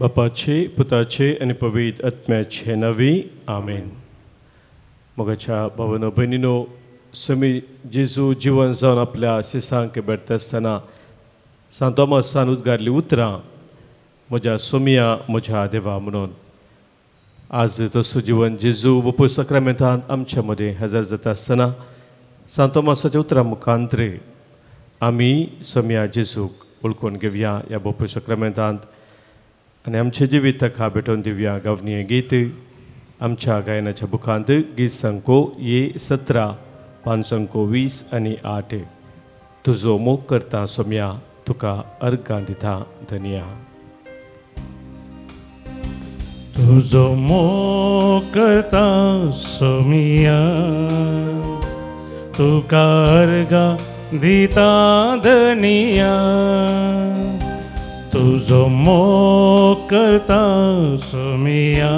बापाचे पुताचे आणि पवित्र आत्म्याचे नावी आमेन. मोगाच्या भावांनो भयणींनो, स्वामी जेजू जिवन जावन आपल्या शिसांक बेडटा आसतना सांत तोमासान उद्गारली उतरां म्हज्या सोमिया म्हज्या देवा म्हणून. आज तसो जिवन जेजू बापूय सक्रामेंतांत आमच्या मदें हजर जाता आसतना सांत तोमासाच्या उतरां मुखांतरे आमी सोमिया जेजूक वळखून घेवया ह्या बापूय सक्रामेंतांत आनी आमचे जिवीत ताका भेटोवन दिवया. गावनी गीत आमच्या गायनाच्या बुकांत गीत संको ये 17, 5 संको 20 आनी 8. तुजो मोग करता सोम्या तुका अर्गां दिता धनिया. तुजो मोग करता सोमिया तुका अर्गां दिता धनिया. तुजो मोग करता सोमिया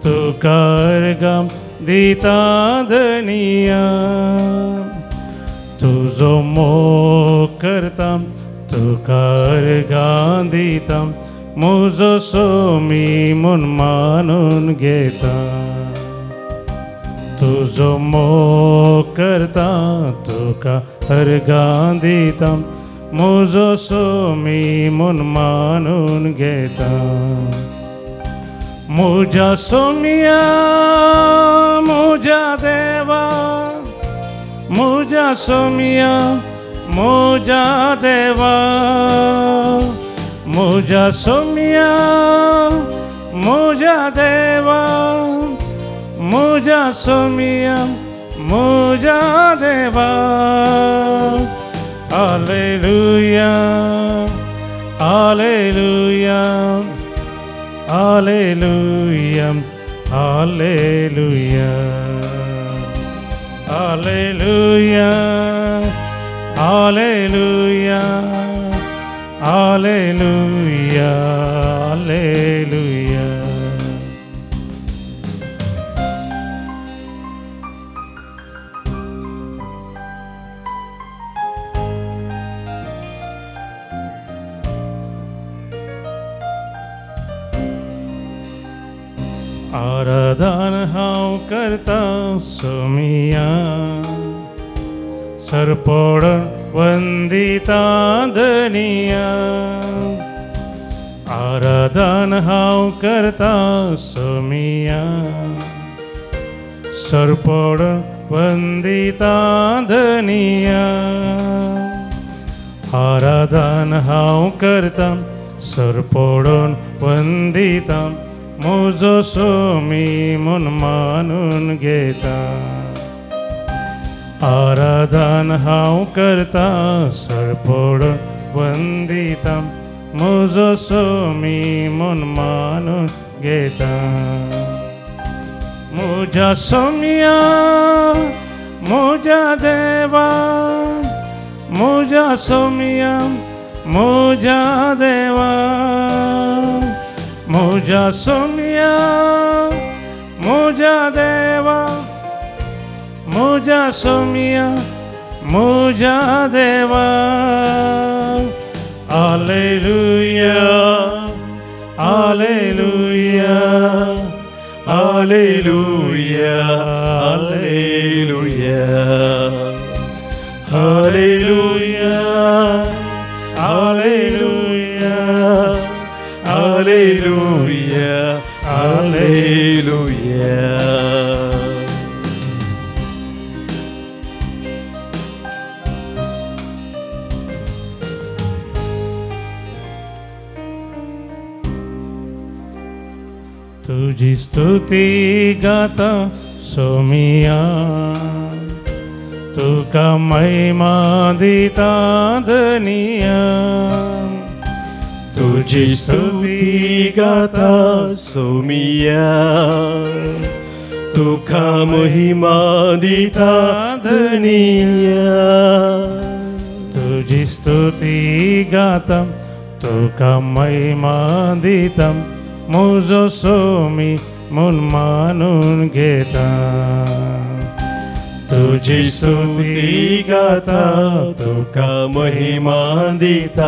तुका अर्गां दिता धनिया. तुजो मोग करता तुका अर्गां दिता म्हजो सोमी म्हूण मानून घेता. तुजो मोग करता तुका अर्गां दिता म्हजो सोमी म्हूण मानून घेता. म्हज्या सोमिया म्हज्या देवा, म्हज्या सोमिया म्हज्या देवा, म्हज्या सोमिया म्हज्या देवा, म्हज्या सोमिया म्हज्या देवा. Hallelujah hallelujah hallelujah hallelujah hallelujah hallelujah hallelujah hallelujah. आराधन हांव करता सोमिया सरपडून वंदिता धनिया. आराधन हांव करता सोमिया सरपडून वंदिता धनिया. आराधन हांव करता सरपडून वंदिता म्हजो सोमी म्हूण मानून घेता. आराधन हांव करता सरपडून वंदिता म्हजो सोमी म्हूण मानून घेता. म्हज्या सोमिया म्हज्या देवा, म्हज्या सोमिया म्हज्या देवा, म्हज्या सोमिया म्हज्या देवा, म्हज्या सोमिया म्हज्या देवा. Hallelujah hallelujah hallelujah hallelujah hallelujah hallelujah hallelujah hallelujah. तुझी स्तुती गाता सोमिया तुका महिमा दिता धनिया. तुझी स्तुती गाता सोमिया तुका महिमा दिता धनिया. तुझी स्तुती गाता तुका महिमा दिता म्हजो सोमी म्हूण मानून घेता. तुझी स्तुती गाता तुका महिमा दिता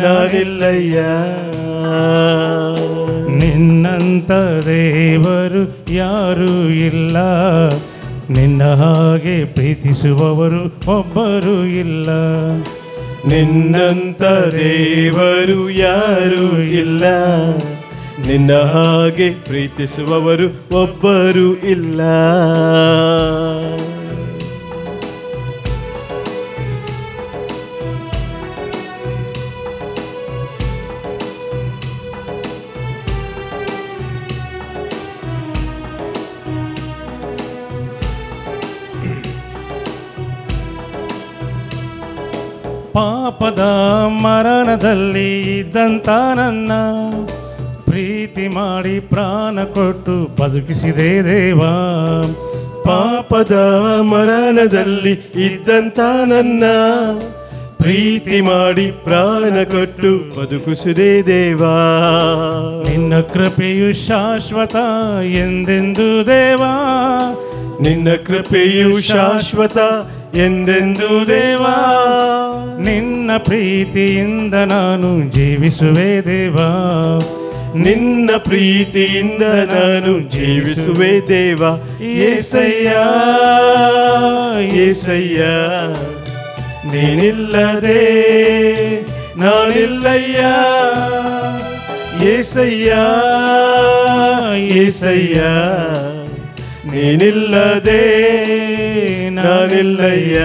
ನಾನಿಲ್ಲಯ್ಯ. ನಿನ್ನಂತ ದೇವರು ಯಾರೂ ಇಲ್ಲ, ನಿನ್ನ ಹಾಗೆ ಪ್ರೀತಿಸುವವರು ಒಬ್ಬರು ಇಲ್ಲ. ನಿನ್ನಂತ ದೇವರು ಯಾರೂ ಇಲ್ಲ, ನಿನ್ನ ಹಾಗೆ ಪ್ರೀತಿಸುವವರು ಒಬ್ಬರು ಇಲ್ಲ. ಪಾಪದ ಮರಣದಲ್ಲಿ ಇದ್ದಂತ ನನ್ನ ಪ್ರೀತಿ ಮಾಡಿ ಪ್ರಾಣ ಕೊಟ್ಟು ಬದುಕಿಸಿದೆ ದೇವಾ. ಪಾಪದ ಮರಣದಲ್ಲಿ ಇದ್ದಂತ ನನ್ನ ಪ್ರೀತಿ ಮಾಡಿ ಪ್ರಾಣ ಕೊಟ್ಟು ಬದುಕಿಸಿದೆ ದೇವಾ. ನಿನ್ನ ಕೃಪೆಯು ಶಾಶ್ವತ ಎಂದೆಂದು ದೇವಾ, ನಿನ್ನ ಕೃಪೆಯು ಶಾಶ್ವತ ಎಂದೆಂದು ದೇವಾ. ನಿನ್ನ ಪ್ರೀತಿಯಿಂದ ನಾನು ಜೀವಿಸುವೆ ದೇವಾ, ನಿನ್ನ ಪ್ರೀತಿಯಿಂದ ನಾನು ಜೀವಿಸುವೆ ದೇವಾ. యేసయ్య యేసయ్య ನೀನಿಲ್ಲದೆ ನಾನಿಲ್ಲಯ್ಯ. యేసయ్య యేసయ్య ನೀನಿಲ್ಲದೆ ನಾನಿಲ್ಲಯ್ಯ.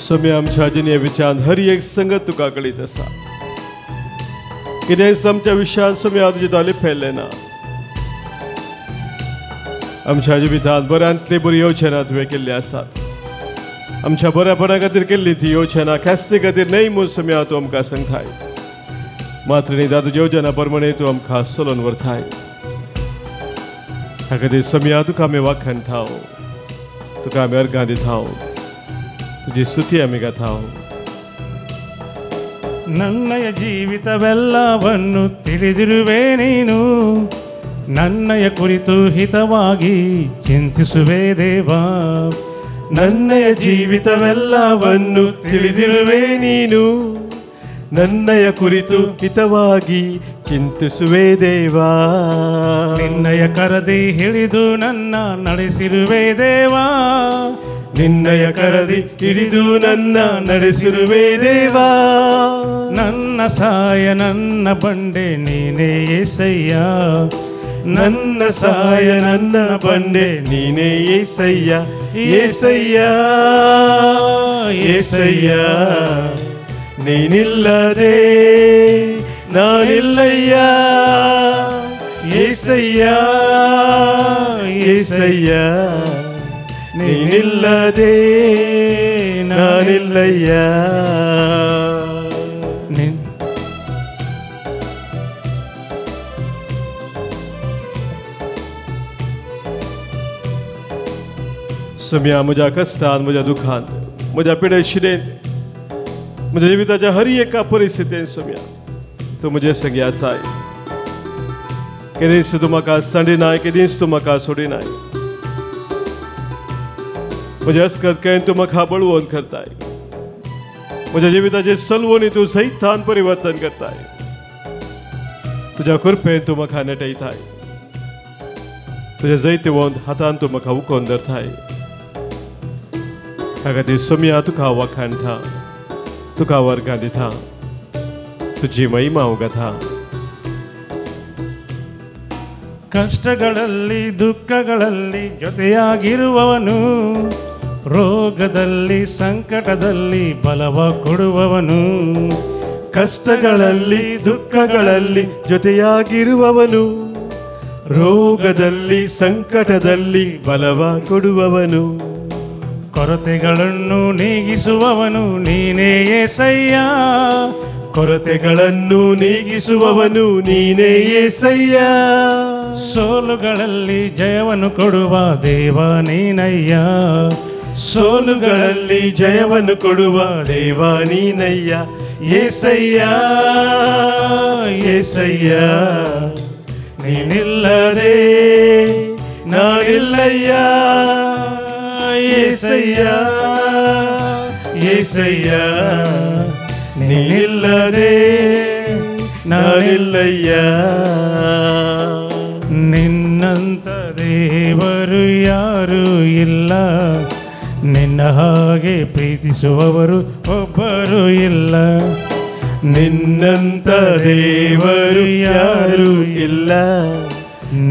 समय आमच्या आजीने विचार हर एक संगत तुका कळीत आसा. कितें आमच्या विशयान समय हांव तुजे ताले फैले ना. आमच्या जिवितांत बऱ्यांतली बरी योजना तुवें केल्ली आसात. आमच्या बऱ्यापणा खातीर केल्ली ती योजना ख्यास्ती खातीर न्हय म्हूण समय हांव तूं आमकां सांगताय. मात्र निदान तुज्या योजना प्रमाणे तूं आमकां चलोवन व्हरताय. ह्या खातीर समय हांव तुका आमी वाखाणताव, तुका आमी अर्गां दिताव, तुझी ಸ್ತುತಿ आमी गाताव. ನನ್ನಯ ಜೀವಿತವೆಲ್ಲವನ್ನು ತಿಳಿದಿರುವೆ ನೀನು, ನನ್ನಯ ಕುರಿತು ಹಿತವಾಗಿ ಚಿಂತಿಸುವೆ ದೇವಾ. ನನ್ನಯ ಜೀವಿತವೆಲ್ಲವನ್ನು ತಿಳಿದಿರುವೆ ನೀನು, ನನ್ನಯ ಕುರಿತು ಹಿತವಾಗಿ ಚಿಂತಿಸುವೆ ದೇವಾ. ನಿನ್ನಯ ಕರದಿ ಹಿಡಿದು ನನ್ನ ನಡೆಸಿರುವೆ ದೇವಾ, ನಿನ್ನಯ ಕರದಿ ಹಿಡಿದು ನನ್ನ ನಡೆಸಿರುವೆ ದೇವಾ. ನನ್ನ ಸಹಾಯ ನನ್ನ ಬಂಡೆ ನೀನೇ యేసయ్య, ನನ್ನ ಸಹಾಯ ನನ್ನ ಬಂಡೆ ನೀನೇ యేసయ్య. యేసయ్య యేసయ్య ನೀನಿಲ್ಲದೆ ನಾನಿಲ್ಲಯ್ಯ. యేసయ్య యేసయ్య ನೀನಿಲ್ಲದೆ ನಾನಿಲ್ಲಯ್ಯ. सम्या म्हज्या कश्टांत, म्हज्या दुखांत, म्हज्या पिडेशिडेंत, म्हज्या जिविताच्या हर एका परिस्थितींत सम्या तूं म्हजे संगी आसाय. केदींच तूं म्हाका सांडिनाय, केदींच तूं म्हाका सोडिनाय. म्हज्या अस्कतकायेन तूं म्हाका बळवून करताय. म्हज्या जिविताचे चलवणी तूं सैतान परिवर्तन करताय. तुज्या कृपेन तूं म्हाका नेटयताय. तुज्या जैतवंत हातान तूं म्हाका उखोवन धरताय. ह्या खातीर सम्या तुका वाखाणटा, तुका वर्गां दिता, तुजी महिमा हांव गाता. ಕಷ್ಟಗಳಲ್ಲಿ ದುಃಖಗಳಲ್ಲಿ ಜೊತೆಯಾಗಿರುವವನು, ರೋಗದಲ್ಲಿ ಸಂಕಟದಲ್ಲಿ ಬಲವ ಕೊಡುವವನು. ಕಷ್ಟಗಳಲ್ಲಿ ದುಃಖಗಳಲ್ಲಿ ಜೊತೆಯಾಗಿರುವವನು, ರೋಗದಲ್ಲಿ ಸಂಕಟದಲ್ಲಿ ಬಲವ ಕೊಡುವವನು. ಕೊರತೆಗಳನ್ನು ನೀಗಿಸುವವನು ನೀನೇ యేసయ్య, ಕೊರತೆಗಳನ್ನು ನೀಗಿಸುವವನು ನೀನೇ యేసయ్య. ಸೋಲುಗಳಲ್ಲಿ ಜಯವನ್ನು ಕೊಡುವ ದೇವ ನೀನಯ್ಯ, ಸೋಲುಗಳಲ್ಲಿ ಜಯವನ್ನು ಕೊಡುವ ದೇವ ನೀನಯ್ಯ. యేసయ్య యేసయ్య ನೀನಿಲ್ಲದೆ ನಾನಿಲ್ಲ. ನಾನಿಲ್ಲಯ್ಯ యేసయ్య యేసయ్య ನೀನಿಲ್ಲದೆ ನಾನಿಲ್ಲಯ್ಯ ನಿನ್ನಂತ ದೇವರು ಯಾರೂ ಇಲ್ಲ ನಿನ್ನ ಹಾಗೆ ಪ್ರೀತಿಸುವವರು ಒಬ್ಬರು ಇಲ್ಲ ನಿನ್ನಂತ ದೇವರು ಯಾರೂ ಇಲ್ಲ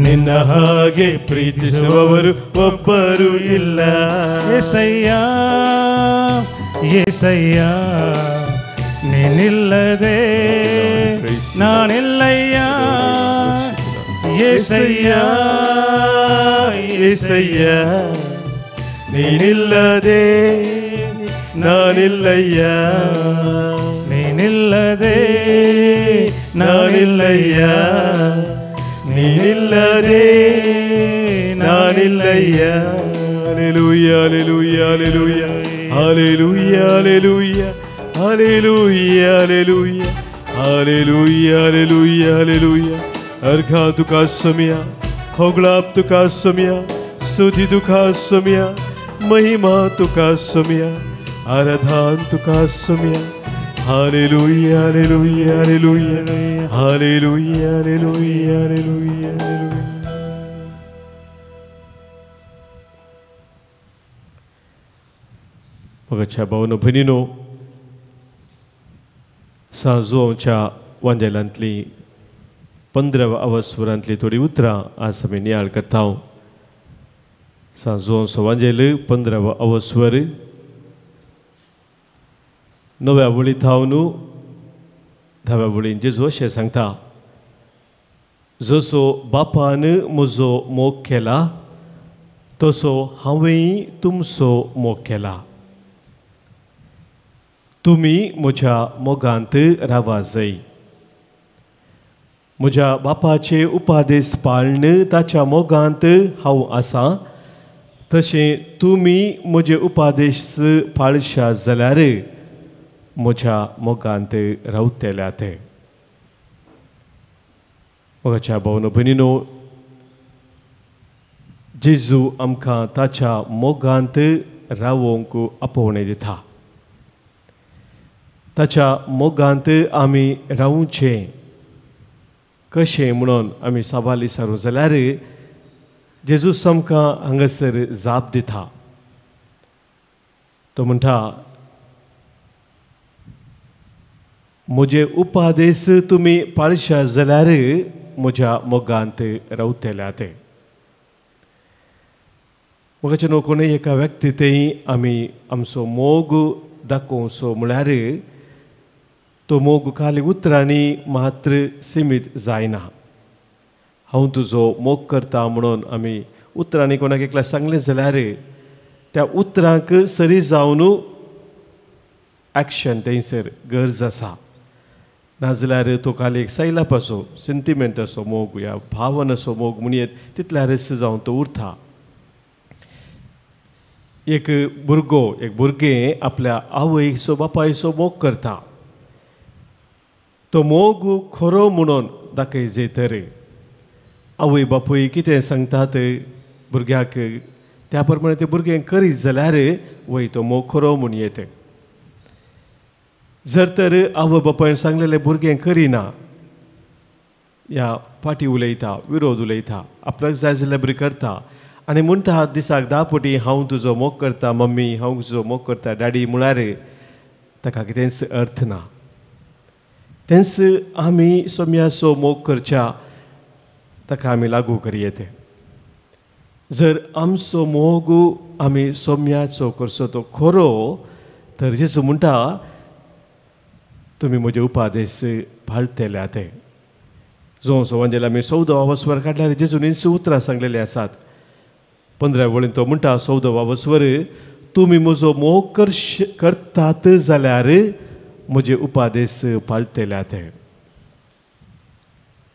ನಿನ್ನ ಹಾಗೆ ಪ್ರೀತಿಸುವವರು ಒಬ್ಬರು ಇಲ್ಲ యేసయ్య యేసయ్య ನೀನಿಲ್ಲದೆ ನಾನಿಲ್ಲಯ್ಯ యేసయ్య యేసయ్య ನೀನಿಲ್ಲದೆ ನಾನಿಲ್ಲಯ್ಯ ನೀನಿಲ್ಲದೆ ನಾನಿಲ್ಲಯ್ಯ ನೀನಿಲ್ಲದೆ ನಾನಿಲ್ಲಯ್ಯ hallelujah hallelujah hallelujah hallelujah hallelujah hallelujah hallelujah hallelujah hallelujah अर्घा तुका सोम्या होगळाप तुका सोम्या स्तुती तुका सोम्या महिमा तुका सोम्या आराधन तुका सोम्या hallelujah hallelujah hallelujah hallelujah hallelujah hallelujah मोगाच्या भावनो भयणीनो सांजोच्या वांजेलांतली 15 अवस्वरांतली थोडी उतरां आज आमी नियाळ करता सांजो सवांजेल 15 अवस्वर 9व्या वळींत हांव न्हू 10व्या वळीन जेजू अशें सांगता जसो बापान म्हजो मोग केला तसो हांवेंय तुमचो मोग केला तुमी म्हज्या मोगांत रावा जाय म्हज्या बापाचे उपादेश पाळण ताच्या मोगांत हांव आसां तशें तुमी म्हजे उपादेश पाळशा जाल्यार म्हज्या मोगांत रावतल्यात मोगाच्या भावनो भयणीनो जेजू आमकां ताच्या मोगांत रावोंक आपोवणें दिता ताच्या मोगांत आमी रावचें कशें म्हणून आमी सवाल विचारूं जाल्यार जेजूस आमकां हांगासर जाप दिता तो म्हणटा म्हजे उपादेश तुमी पाळशा जाल्यार म्हज्या मोगांत रावतल्यात मोगाचे न्हू कोणूय एका व्यक्तीतय आमी आमचो मोग दाखोवचो म्हळ्यार तो मोग खाली उतरांनी मात्र सीमीत जायना हांव तुजो मोग करता म्हणून आमी उतरांनी कोणाक एकल्या सांगलें जाल्यार त्या उतरांक सरी जावन एक्शन थंयसर गरज आसा नाजाल्यार तो खाली एक सैलाप असो सेंटिमेंट असो मोग या भावन असो मोग म्हणयत तितल्या रस जावन तो उरता एक भुरगें आपल्या आवयचो बापायचो मोग करता तो मोग खरो म्हणून दाखय जे तर आवय बापूय कितें सांगतात भुरग्याक त्या प्रमाणे ते भुरगें करीत जाल्यार वय तो मोग खरो म्हूण येता जर तर आवय बापायन सांगलेलें भुरगें करिना या फाटी उलयता विरोध उलयता आपणाक जाय जाल्यार बरी करता आनी म्हणटा दिसाक 10 फावटी हांव तुजो मोग करता मम्मी हांव तुजो मोग करता डॅडी म्हळ्यार ताका कितेंच अर्थ ना तेंच आमी सोम्याचो मोग करच्या ताका आमी लागू करयेत जर आमचो मोग आमी सोम्याचो करचो तो खरो तर जेजू म्हणटा तुमी म्हजे उपादेश पाळटल्यात जो सवांजेला आमी 14 वस्वर काडल्यार जेजून उतरां सांगलेलीं आसात 15 वळीन तो म्हणटा 14 वस्वर तुमी म्हजो मोग करतात जाल्यार म्हजे उपादेश पाळटल्यात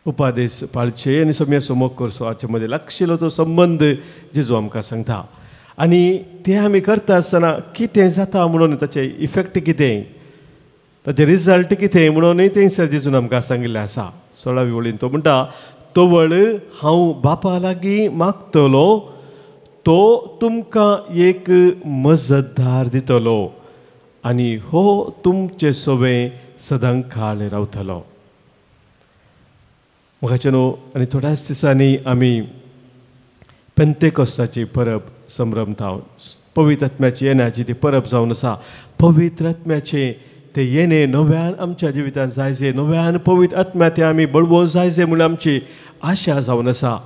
उपादेश पाळचे आनी सोम्याचो मोग करचो हाचे मदें लागशिल्लो तो संबंद जेजू आमकां सांगता आनी ते आमी करता आसतना कितें जाता म्हणून ताचे इफेक्ट कितें ताचे रिजल्ट कितें म्हणूनय थंयसर जेजून आमकां सांगिल्लें आसा 16वी वळीन तो म्हणटा तोवळ हांव बापा लागीं मागतलो तो तुमकां एक मजतदार दितलो आनी हो तुमचे सोबे सदां काळ रावतलो. मुखाचे न्हू आनी थोड्याच दिसांनी आमी पेंतेकोस्ताची परब संभ्रमता. पवित्र आत्म्याची येण्याची ती परब जावन आसा. पवित्र आत्म्याचे ते येणे नव्यान आमच्या जिवितांत जायचे, नव्यान पवित्र आत्म्या ते आमी बळबोवन जायचे म्हणून आमची आशा जावन आसा.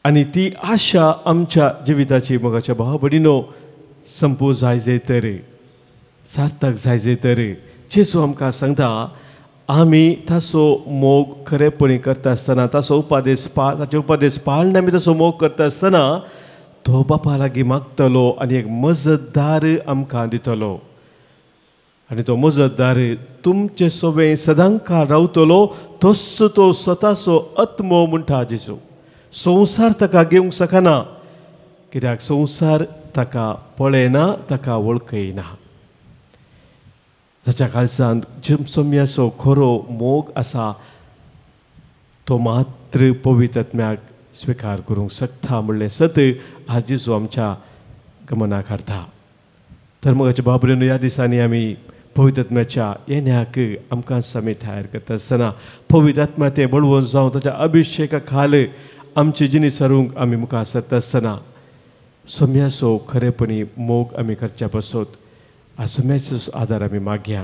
आनी ती आशा आमच्या जिविताची मोगाच्या भाव भयणीनो संपू जायजे तर, सार्थक जायजे तर जेजू आमकां सांगता आमी ताचो मोग खरेपणी करता आसतना, ताचो ताचे उपादेश पाळन आमी ताचो मोग करता आसतना तो बापा लागीं मागतलो आनी एक मजतदार आमकां दितलो. आनी तो मजतदार तुमचे सोबे सदां काळ रावतलो. तसो तो स्वताचो आत्मो म्हणटा जेजू. संवसार ताका घेवंक शकना, कित्याक संवसार ताका पळयना, ताका वळखयना. ताच्या काळजांत सोम्याचो खरो मोग आसा तो मात्र पवित्र आत्म्याक स्विकार करूंक शकता म्हणलें सत आज जेजू आमच्या गमनाक हाडटा. तर मोगाच्या बाबरेनो ह्या दिसांनी आमी पवित्र आत्म्याच्या येण्याक आमकां समी तयार करता आसतना पवित्र आत्म्या तें बळवून जावं ताच्या अभिशेका खाल आमची जिणीस सारूंक आमी मुखार सरता आसतना सोम्याचो खरेपणी मोग आमी करच्या पसत आज सोम्याचो आदार आमी मागया.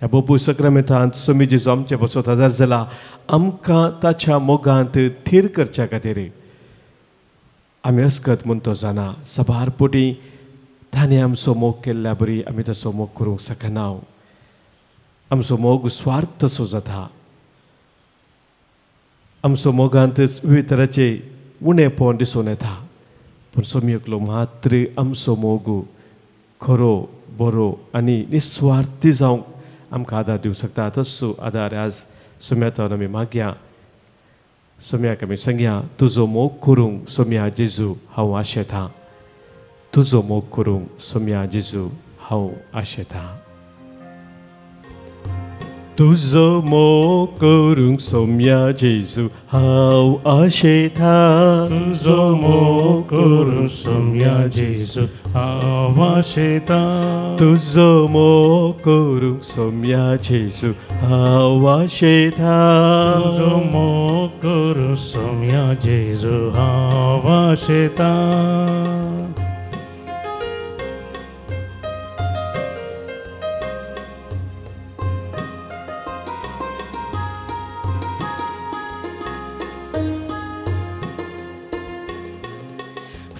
ह्या बोबू सक्रामेंतांत सोमी जेजू आमचे पसत आदार जाला. आमकां ताच्या मोगांत थीर करच्या खातीर आमी अस्कत म्हूण तो जाणा. सबार पोटी ताणें आमचो मोग केल्ल्या बरी आमी तसो मोग करूंक शकना. आमचो मोग स्वार्थ असो जाता. आमचो मोगांतच विविध तरांचे उणेपण दिसून येता. पूण सोमी एकलो मात्र आमचो मोग खरो बरो आनी निस्वार्थी जावंक आमकां आदार दिवंक शकता. तसो आदार आज सोम्यातान आमी मागया. सोम्याक आमी सांगया तुजो मोग करूंक सोम्या जेजू हांव आशेतां. तुजो मोग करूंक सोम्या जेजू हांव आशेतां. तुजो मोग करूंक सोम्या जेजू हांव आशेतां. तुजो मोग करूंक सोम्या जेजू हांव आशेतां. तुजो मोग करूंक सोम्या जेजू हांव आशेतां. तुजो मोग करूंक सोम्या जेजू हांव आशेतां.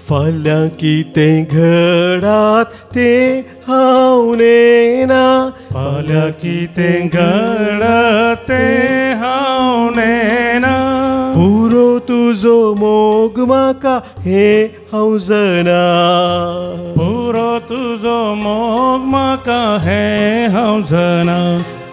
फाल्यां कितें घडात तें हांव नेना. फाल्यां कितें घडत तें हांव नेना. पुरो तुजो मोग म्हाका हें हांव जाणा. पुरो तुजो मोग म्हाका हें हांव जाणा.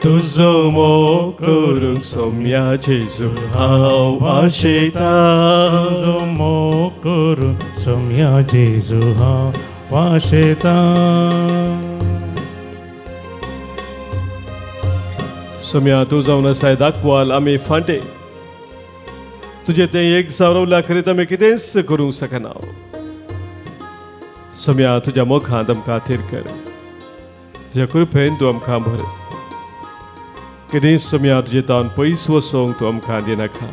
तुजो मोग करूंक सोम्या जेजू हांव आशेतां. तुजो मोग करूंक सोम्या जेजू हांव आशेतां. सोम्या तूं जावन आसाय दाखवाल आमी फांटे. तुजें तें एक सावरवल्या खरीत आमी कितेंच करूंक शकना. सोम्या तुज्या मोगांत आमकां थीर कर. तुज्या कृपेन तूं आमकां भर. कितेंच सोम्या तुजे तावन पयस वचोंक तूं आमकां दिनाका.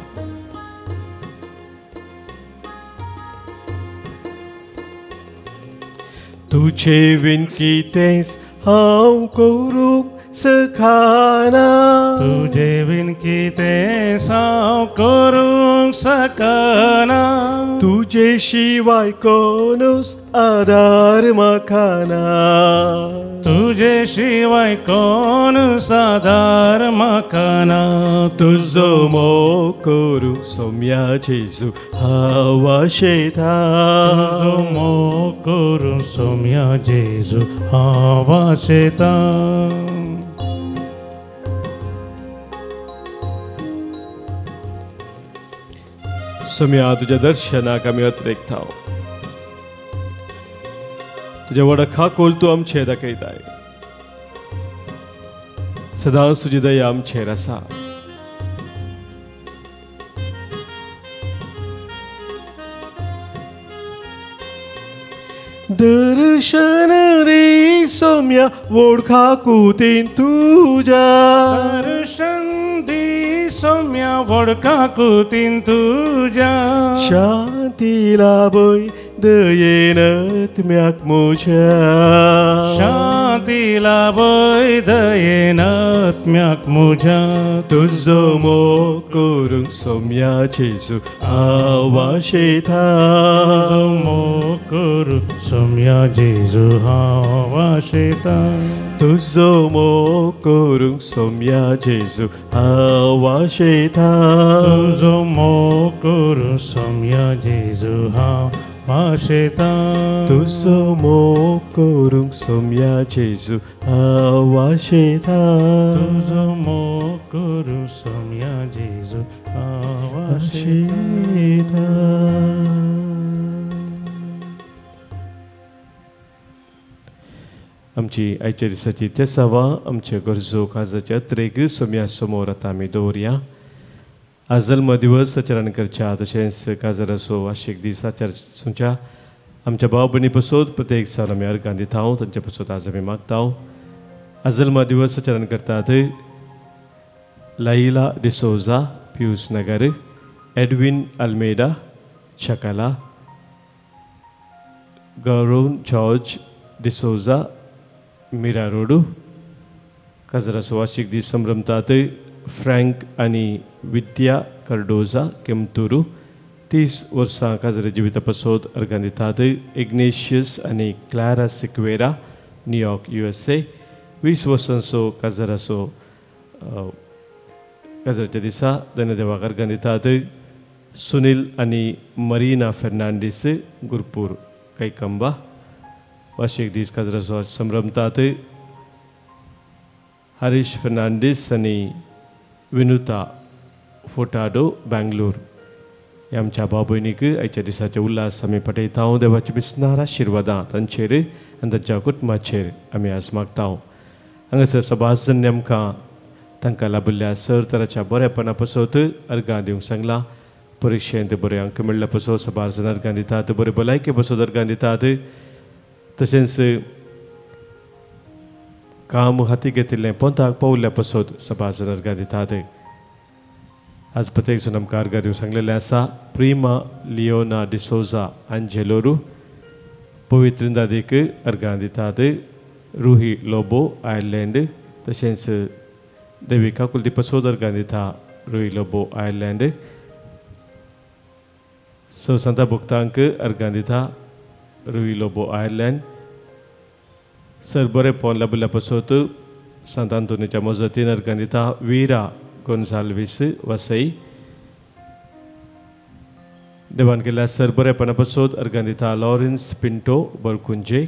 तुजे विन कितेंच हांव करूंक सकना. तुजे विन कितें हांव करूंक सकना. तुजे शिवाय कोणूच आदार म्हाका ना. तुजे शिवाय कोण आदार म्हाका ना. तुजो मोग करूंक सोम्या जेजू हांव आशेतां. तुजो मोग करूंक सोम्या जेजू हांव आशेतां. सोम्या तुज्या दर्शनाक आमी अत्रेकता. तुज्या वडखा खोल तूं आमचे दाखयताय. सदांच तुजी दया आमचेर आसा. दर्शन दे सौम्या ओळखा कुतीन तुझ्या दर्शन दे सौम्या वडका कुतीन तुझ्या शांती लाभय दयेन आत्म्याक म्हज्या शांती लाभय दयेन आत्म्याक म्हज्या तुझो मोग करूंक सौम्या जेजू हांव आशेता मोग करूं सौम्या जेजू हांव आशेता तुझो मोग करूंक सौम्या जेजू हांव आशेता तुझो मोग करूं सौम्या जेजू हांव आशेता तुझो मोग करूंक सौम्या जेजू हांव आशेता तुझो मोग करूं सौम्या जेजू हांव आशेता. आमची आयच्या दिसाची तेसावा आमच्या गरजो काजाच्या अत्रेक सौम्या समोर आतां आमी दवरया. आज जल्म दिवस आचरण करच्या तशेंच काजार असो वार्षिक दीस आचरच्या आमच्या भाव भयणी पसोत प्रत्येक साल आमी अर्गां दिता तांचे पसोत आज आमी मागता. आज जल्म दिवस आचरण करतात लाइला डिसोजा पियूस नगर, एडविन अल्मेडा चकाला, गौरव जॉर्ज डिसोजा मिरा रोडू. काजार असो वार्षिक दीस संभ्रमतात फ्रँक आणि विद्या कार्डोजा केमतुरू. 30 वर्सां काजर जिविता पसोत अर्गां दितात इग्नेशियस आणि क्लारा सिक्वेरा न्यूयॉर्क USA. 20 वर्सांचो काजार असो काजारच्या दिसा धन्यदेवाक अर्गां दितात सुनील आणि मरीना फेर्नांडीस गुरपूर कैकंबा. वार्षिक दीस काजार असो संभ्रमतात हरीश फेर्नांडीस आणि विनुता फोटाडो बँगलोर. ह्या आमच्या भाव भयणीक आयच्या दिसाचे उल्हास आमी पटयता. देवाची बिसनार आशिर्वादां तांचेर आनी तांच्या कुटुंबाचेर आमी आज मागता. हांगासर सभाजन आमकां तांकां लाभिल्ल्या सर तराच्या बरेपणा पसोत अर्गां दिवंक सांगलां. परिक्षेंत बरे अंक मेळ्ळ्या पसोत सभाजन अर्गां दितात, बरे भलायके पसोत अर्गां दितात. तशेंच काम हाती घेतिल्लें पोंताक पावल्ल्या पसोत सभाजन अर्गां दितात. आज प्रत्येक जण आमकां अर्गां दिवंक सांगलेलें आसा. प्रिमा लिओना डिसोजा आंजेलोरू पवित्रिंदादीक अर्गां दितात. रुही लोबो आयर्लंड. तशेंच देविका कुलदीप पसोत अर्गां दिता रुही लोबो आयर्लंड. संता भक्तांक अर्गां दिता रुही लोबो आयर्लंड. सर बरे पोवन लाभिल्ल्या पसोत सांत आंतोनीच्या मजतीन अर्गां दिता वीरा गोन्साल्वीस वसई. देवान केल्ल्या सर बरेपणा पसोत अर्गां दिता लॉरेन्स पिंटो बळकुंजे.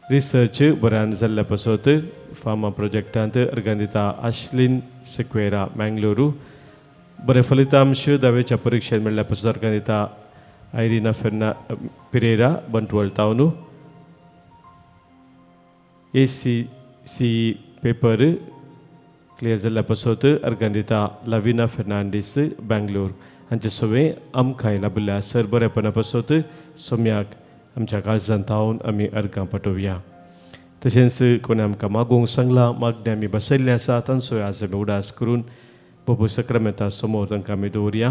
रिसर्च बऱ्यान जाल्ल्या पसोत फार्मा प्रोजेक्टांत अर्गां दिता आश्लिन सिक्वेरा मँगलोरू. बरे फलितांश दावेच्या परीक्षेत मेळ्ळ्या पसोत अर्गां दिता आयरिना पिरेरा बंटवळ टावन. ACCE पेपर क्लियर जाल्ल्या पसोत अर्गां दिता लाविना फेर्नांडीस बँगलोर. हांचे सवे आमकांय लाभिल्ल्या सर बरेपणा पसोत सौम्याक आमच्या काळजांत थावन आमी अर्गां पाठोवया. तशेंच कोणी आमकां मागोवंक सांगलां, मागणे आमी बसयल्लें आसा तांचोय आज आमी उडास करून बाबू सक्रामेंता समोर तांकां आमी दवरया.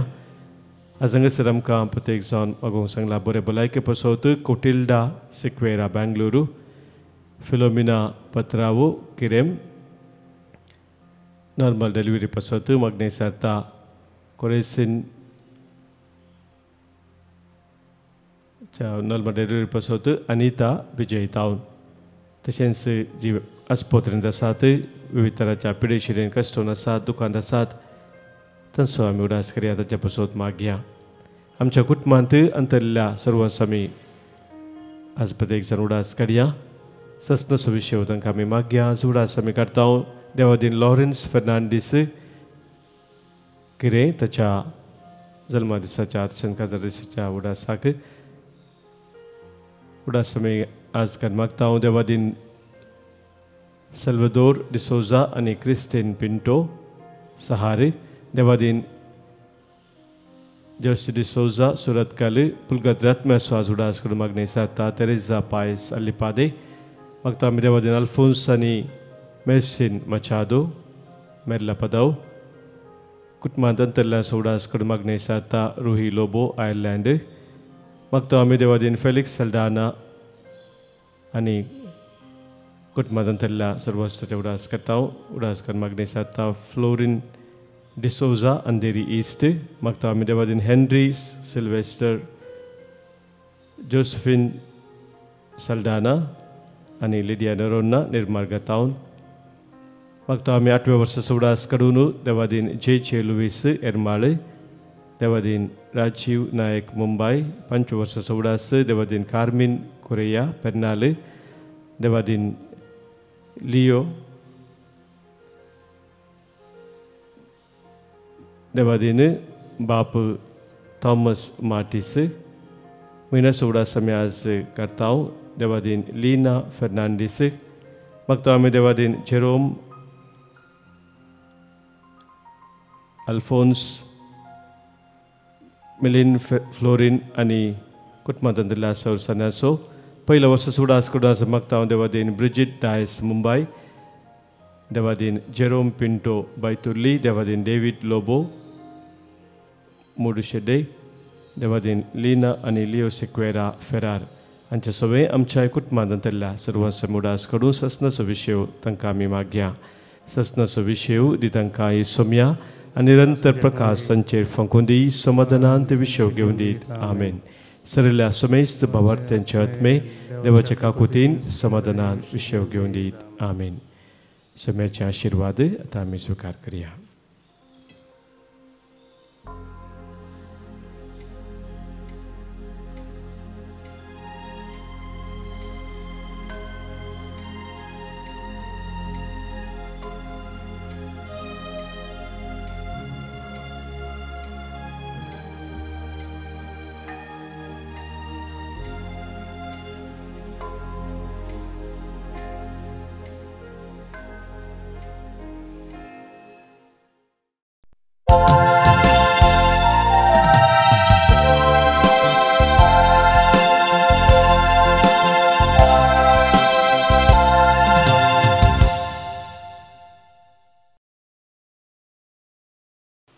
आज हांगासर आमकां प्रत्येक जावन मागोवंक सांगलां बरे भलायके पसोत कोटिल्डा सिक्वेरा बँगलोरू, फिलोमिना पत्रावो किरेम. नॉर्मल डिलिव्हरी पसोत मागणे सारता कोरेसिन नॉर्मल डिलिव्हरी पसोत अनिता विजय टावन. तशेंच जी आस्पत्रेंत आसात विविध तरांच्या पिडेशिरेन कश्टोन आसात, दुखांत आसात, तांचो आमी उडास करया, ताच्या पसोत मागया. आमच्या कुटुंबांत अंतरिल्ल्या सर्वांस आमी आज प्रत्येक जाण उडास काडया. सस्नसो विशय तांकां आमी मागया. आज उडास आमी काडटा देवादीन लॉरेन्स फेर्नांडीस किरें ताच्या जल्मा दिसाच्या काजार दिसाच्या उडासाक उडास आमी आज काड मागता. देवादीन सल्वदोर डिसोजा आनी क्रिस्टीन पिंटो सहार. देवादीन Jose de Souza surat kali pulgat ratma suazudas kermagne serta Teresa Paes Alipade makta midawadi Alfonsani Mersin Machado Merla Padau Kutmantan telah sudas kermagne serta Ruhi Lobo Ireland makta midawadi Felix Saldana ani Kutmantan telah serwasta sudas katau udas kermagne serta Florin De Souza Anderi East makta midawadi Henry Sylvester Josephine Saldana ani Lydia Nerona Nirmarga Town makta mi 8 वर्ष सुडास कडूनु Devadin J. Lewis Ermale Devadin Rajiv Naik Mumbai 5 वर्ष सुडास Devadin Carmen Correa Pernale Devadin Leo Devadin बाप Thomas Martis Mina सुडास समयास करताओ Devadin Lina Fernandez makta mi Devadin Jerome Alphonse Melin Florin ani Kutmantan telah sanaso पहिला वर्ष सुडास कुडास makta Devadin Bridget Dias Mumbai Devadin Jerome Pinto Baituli Devadin David Lobo Mudushede Devadin Lina ani Leo Sequeira Ferrar आमच्या सगळे आमच्या Kutmantan telah सर्वांचा मुडास कडून ससनाचो विषय तांकां आमी मागया ससनाचो विषय दितांकां सोम्या निरंतर प्रकाश संचेर फंकुंदी समाधानांत विषय घेऊन दीत आमेन सरल्या समेस्त भावार्थ्यांच्या आत्मे देवाच्या काकुतीन समाधानांत विषय घेऊन दीत आमेन समेचे आशीर्वाद आता आम्ही स्वीकार करूया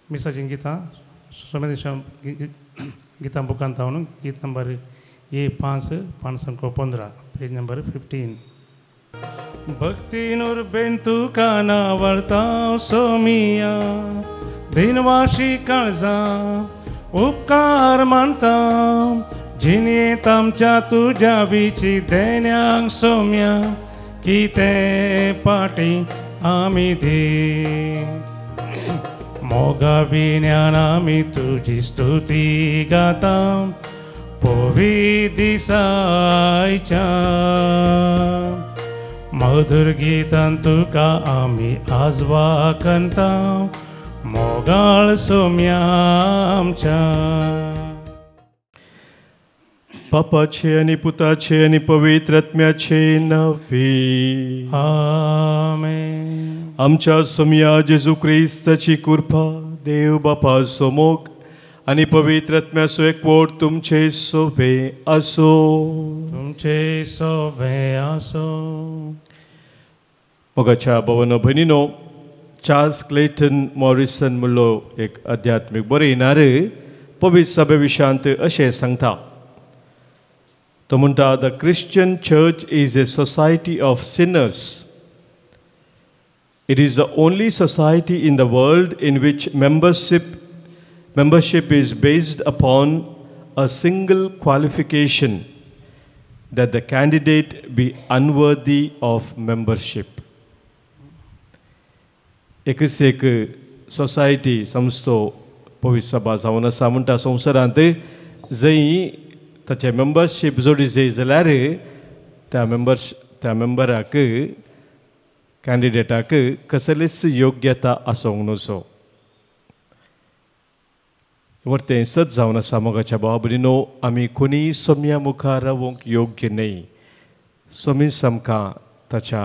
Misajin kita, soalnya kita bukan tahun, git number E515 page number 15. Bhakti nur bentu kana varta somia, dinvashi kalza, upkar manta, jini tamcha tuja vici denyang somia, kite pati amidhi. Moga vinyanami tuji stuti gatam povidhi saicha madhur gitan tuka ami azva kantam mogal somyamcha Papa ce ani puta ce ani pavitratmya ce navi Amen आमच्या सोम्या जेजू ख्रिस्ताची कृपा देव बापा सोमोग आणि पवित्र आत्म्याचो एकवट तुमचे सोबे असो मोगाच्या भवन भयणीनो चार्ल्स क्लेटन मॉरिसन म्हणलो एक आध्यात्मिक बरयणार पवित्र सभे विशांत अशें सांगता तो म्हणटा the Christian church is a society of Sinners It is the only society in the world in which membership is based upon a single qualification, that the candidate be unworthy of membership. एकच एक society संस्थो पवित्र सभा जावन आसा म्हणटा संवसारांत जंय ताचे मेंबरशीप जोडी जाय जाल्यार त्या मेंबराक कॅन्डिडेटाक कसलीच योग्यता आसूंक नजो वर्तें सत जावन आसा मोगाच्या भावा भयणीनो आमी कोणीय सोम्या मुखार रावंक योग्य न्हय सोमीस आमकां ताच्या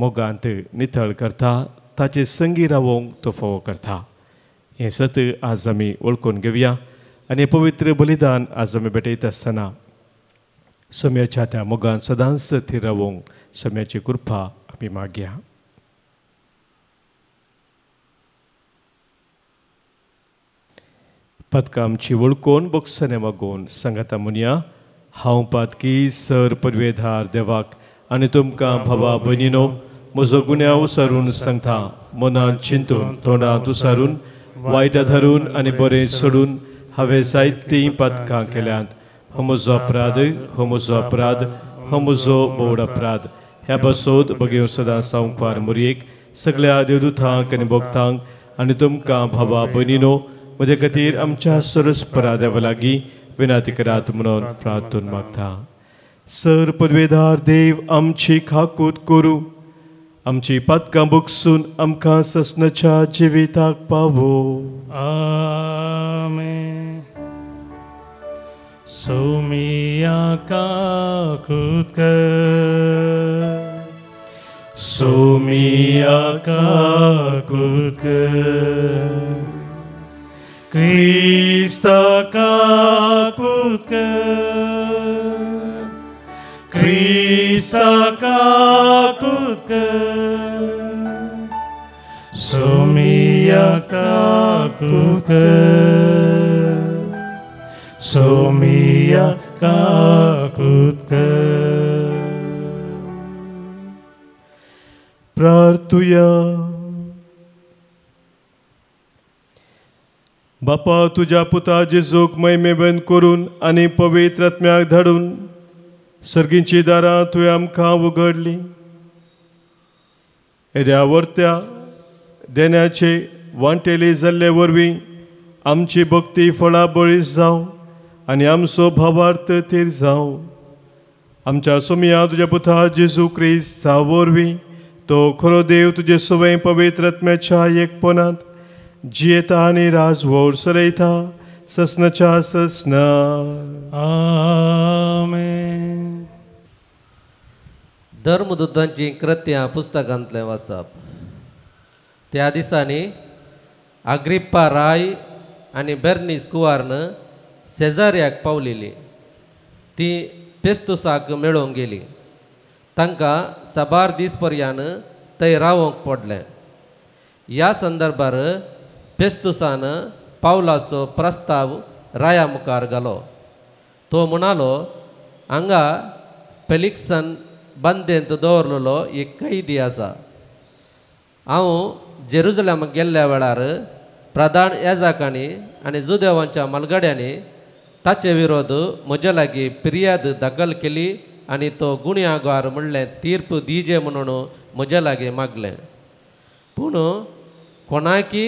मोगांत नितळ करता ताचे संगी रावंक तो फोव करता हें सत्य आज आमी वळखून घेवया आनी हें पवित्र बलिदान आज आमी भेटयत आसतना सोम्याच्या त्या मोगान सदांच थीर रावूंक सोम्याची कृपा आमी मागया. पदकां आमची वळखून बोगसने मागून सांगाता म्हणया हांव पातकी सर पदवेधार देवाक आनी तुमकां भावा भयणीनो म्हजो गुन्यांव उसारून सांगता. मनांत चिंतून तोंडांत उसारून वायट धरून आनी बरें सोडून हांवें जायतीं पदकां केल्यांत. हो म्हजो अपराध, हो म्हजो अपराध, हो म्हजो बोड अपराध. ह्या बसोत बगेव सदां सांवकार मुरयेक सगळ्या देवदूतांक आनी भक्तांक आनी तुमकां भावा भयणीनो म्हजे खातीर आमच्या सरस्परा देवा लागीं विनाती करात म्हणून प्रार्थून मागता. सर पदवेदार देव आमची खाकूत करूं, आमची पदकां बुगसून आमकां ससनाच्या जिविताक पावो. आमेन. सोमिया काकूत कर, सोमिया काकूत कर, Krista काकूत कर, Krista काकूत कर, सोमिया काकूत कर, सोमिया काकूत कर. प्रार्थुया. बापा तुझ्या पुता जेजूक महिमेबंद करून आनी पवित्र आत्म्याक धाडून सर्गींची दारां तुवें आमकां उगडली. येद्या वर्त्या देण्याचे वांटेली जाल्ले वरवीं आमची भक्ती फळां बळीस जावं आनी आमचो भावार्थ थीर जावं. आमच्या सोमिया तुज्या पुता जेजू क्रिस्ता वरवीं तो खरो देव तुजे सवय पवित्र आत्म्याच्या एकपणांत जियेता आनी राजवट चलयता ससनाच्या ससना. आमेन. धर्मदूतांची कृत्यां पुस्तकांतलें वाचप. त्या दिसांनी अग्रिप्पा राय आनी बेर्नीस कुवार्न सेजारियाक पावलेली. ती फेस्तुसाक मेळोवंक गेली. तांकां साबार दीस पर्यान थंय रावोंक पडलें. ह्या संदर्भार फेस्तुसान पावलाचो प्रस्ताव राया मुखार घालो. तो म्हणालो, हांगा फेलिक्सान बंदेंत दवरलेलो एक कैदी आसा. हांव जेरुजलेमाक गेल्ल्या वेळार प्रधान याजकांनी आनी जुदेवांच्या मलगड्यांनी ताचे विरोध म्हजे लागीं फिर्याद दाखल केली आनी तो गुन्यांगार म्हणलें तीर्प दिजे म्हणून म्हजे लागीं मागलें. पूण कोणाकी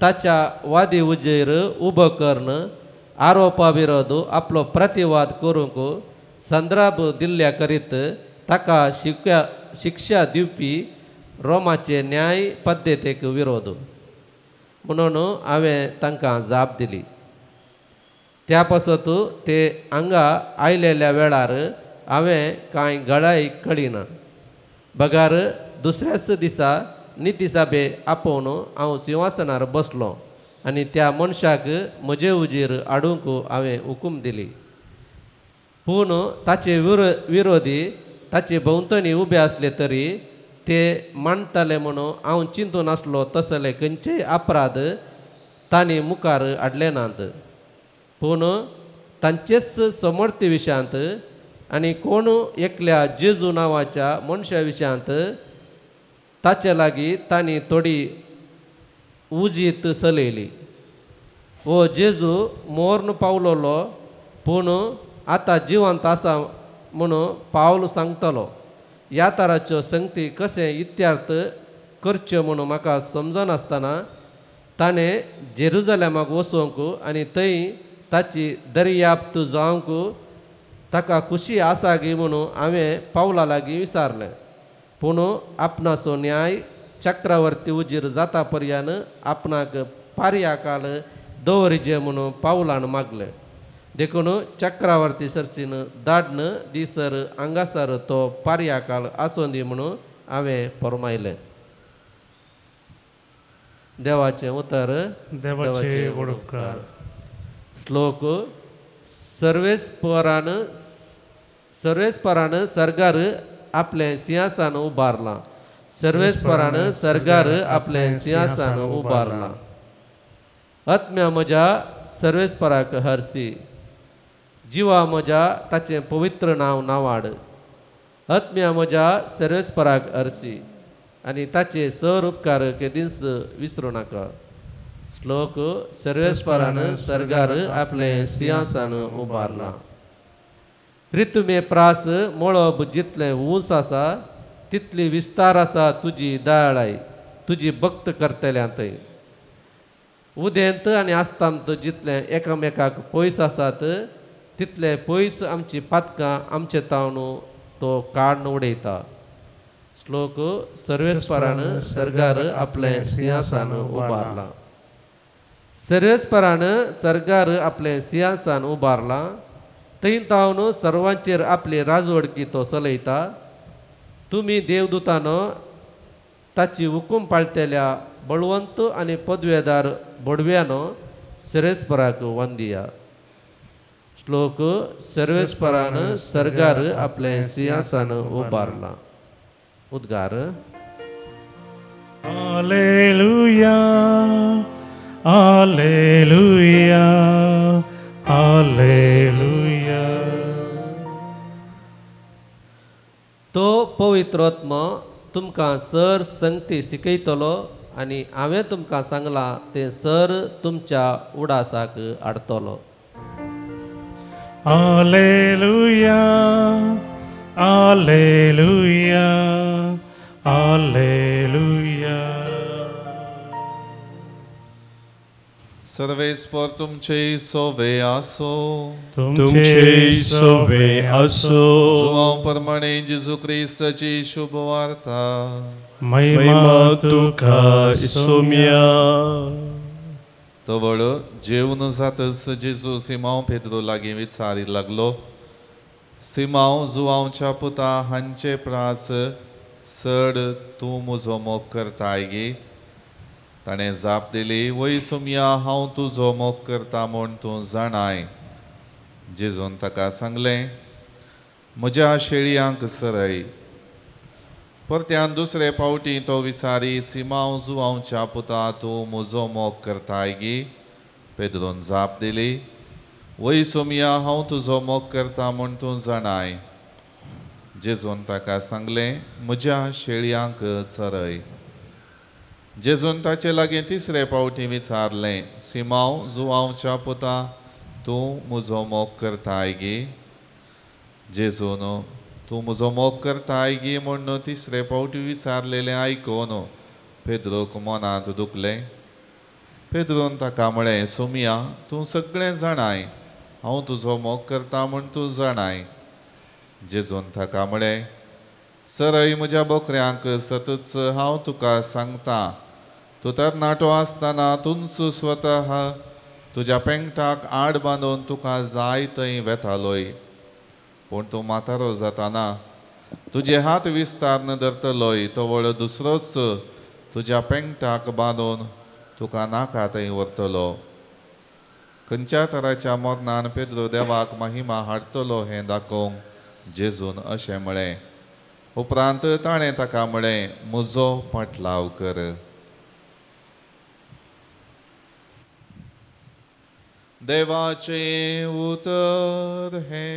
ताच्या वादी उजेर उबो करून आरोपा विरोध आपलो प्रतिवाद करूंक संदर्भ दिल्ल्या करीत ताका शिक्षा दिवपी रोमाचे न्याय पद्दतीक विरोध म्हणून हांवें तांकां जाप दिली. त्या पासत ते हांगा आयलेल्या वेळार हांवें कांय गळाय कळिना. बगार दुसऱ्याच दिसा नितीसभे आपोवन हांव सिंहासनार बसलो आनी त्या मनशाक म्हजे उजेर हाडूंक हांवें हुकूम दिली. पूण ताचे विरोधी ताचे भोंवतणी उबे आसले तरी ते मांडटले म्हणून हांव चिंतून नासलो तसले खंयचेय अपराध तांणी मुखार हाडले नात. पूण तांचेच समर्थी विशयांत आनी कोण एकल्या जेजू नांवाच्या मनशा विशयांत ताचे लागीं तांणी थोडी उजीत चलयली. हो जेजू मोर्न पावलोलो पूण आतां जिवंत आसा म्हणून पावल सांगतलो. ह्या तराच्यो संगती कशें इत्यार्थ करच्यो म्हणून म्हाका समजनासतना ताणें जेरुजलेमाक वचूंक आनी थंय ताची दर्याप्त जावंक ताका खुशी आसा गी म्हणून हांवें पावला लागीं विचारलें. पूण आपणाचो न्याय चक्रवर्ती उजीर जाता पर्यान आपणाक पार्याकाल दवरिजे म्हणून पावलान मागलें. देखून चक्रवर्ती सर्सीन धाडन दिसर हांगासर तो पर्याकाल आसूं दी म्हणून हांवें फरमायलें. देवाचे उतर देवाचे उपकार. श्लोक सर्वेस्परान सरगार आपले सिंहासन उबारला. सर्वेस्परान सरगार आपले सिंहासन उबारला. आत्म्या म्हज्या सर्वेस्पराक हरसी. जिवा म्हज्या ताचें पवित्र नांव नावाड. आत्म्या म्हज्या सर्वेस्पराक हरसी आनी ताचे सर उपकार केदींच विसरूं नाका. श्लोक सर्वेस्परान सरगार आपले सिंहासन उबारला. रितुमे प्रास मळब जितले ऊंच आसा तितली विस्तार आसा तुजी दयाळाय तुजी भक्त करतल्यांत. उदेंत आनी आस्तांत जितले एकामेकाक पयस आसात तितले पयस आमची पातकां आमचे तावणू तो काडून उडयता. श्लोक सर्वेस्परान सरगार आपले सिंहासन उबारला. सर्वेस्परान सरगार आपले सिंहासन उबारला. थंय तावन सर्वांचेर आपली राजवडकी तो चलयता. तुमी देवदूतानो ताची हुकूम पाळटल्या बळवंत आनी पदवेदार बडव्यानो सर्वेस्पराक वंदिया. श्लोक सर्वेस्परान सरगार आपले सिंहासन उबारला. उद्गार. Hallelujah hallelujah hallelujah. तो पवित्र आत्मा तुमकां सर संगती शिकयतलो आनी हांवें तुमकां सांगलां तें सर तुमच्या उडासाक हाडटलो. Hallelujah hallelujah hallelujah. सर्वेस्पर तुमचे सोवे आसो. तुमचे सोवे असो. जुवांव प्रमाणे जेजू क्रिस्ताची शुभ वार्ता. महिमा तुका सोम्या. तवळ जेवण जातच जेजू सिमांव पेद्रो लागीं विचारी लागलो. सिमांव जुवांवच्या पुता हांचे प्रास चड तूं म्हजो मोग करताय गे. ताणें जाप दिली वय सुमया हांव तुजो मोग करता म्हूण तूं जाणाय. जेजून ताका सांगलें म्हज्या शेळयांक सरय. परत्यान दुसरे फावटी तो विचारी सिमांव जुवांवच्या पुता तूं म्हजो मोग करताय गे. पेद्रोन जाप दिली वय सुमया हांव तुजो मोग करता म्हूण तूं जाणाय. जेजून ताका सांगलें म्हज्या शेळयांक चरय. जेजून ताचे लागीं तिसरे फावटी विचारलें सिमांव जुवांवच्या पुता तूं म्हजो मोग करताय गे. जेजून तूं म्हजो मोग करताय गे म्हूण तिसरे फावटी विचारलेलें आयकून पेद्रोक मनांत दुखलें. पेद्रोन ताका म्हळें सुमया तूं सगळें जाणाय हांव तुजो मोग करता म्हूण तूं जाणाय. जेजून ताका म्हळें सरय म्हज्या बोकऱ्यांक सतच हांव तुका सांगता तूं तरणाटो आसतना तूंच स्वता तुज्या पेंगटाक आड बांदून तुका जाय थंय वेतालोय. पूण तूं म्हातारो जाताना तुजे हात विस्तारन धरतलोय तवळ दुसरोच तुज्या पेंगटाक बांदून तुका नाका थंय व्हरतलो. खंयच्या तराच्या मरणान पेद्रो देवाक महिमा हाडटलो हें दाखोवंक जेजून अशें म्हळें. उपरांत ताणें ताका म्हळें म्हजो पाटलाव कर. देवाचे उतर हे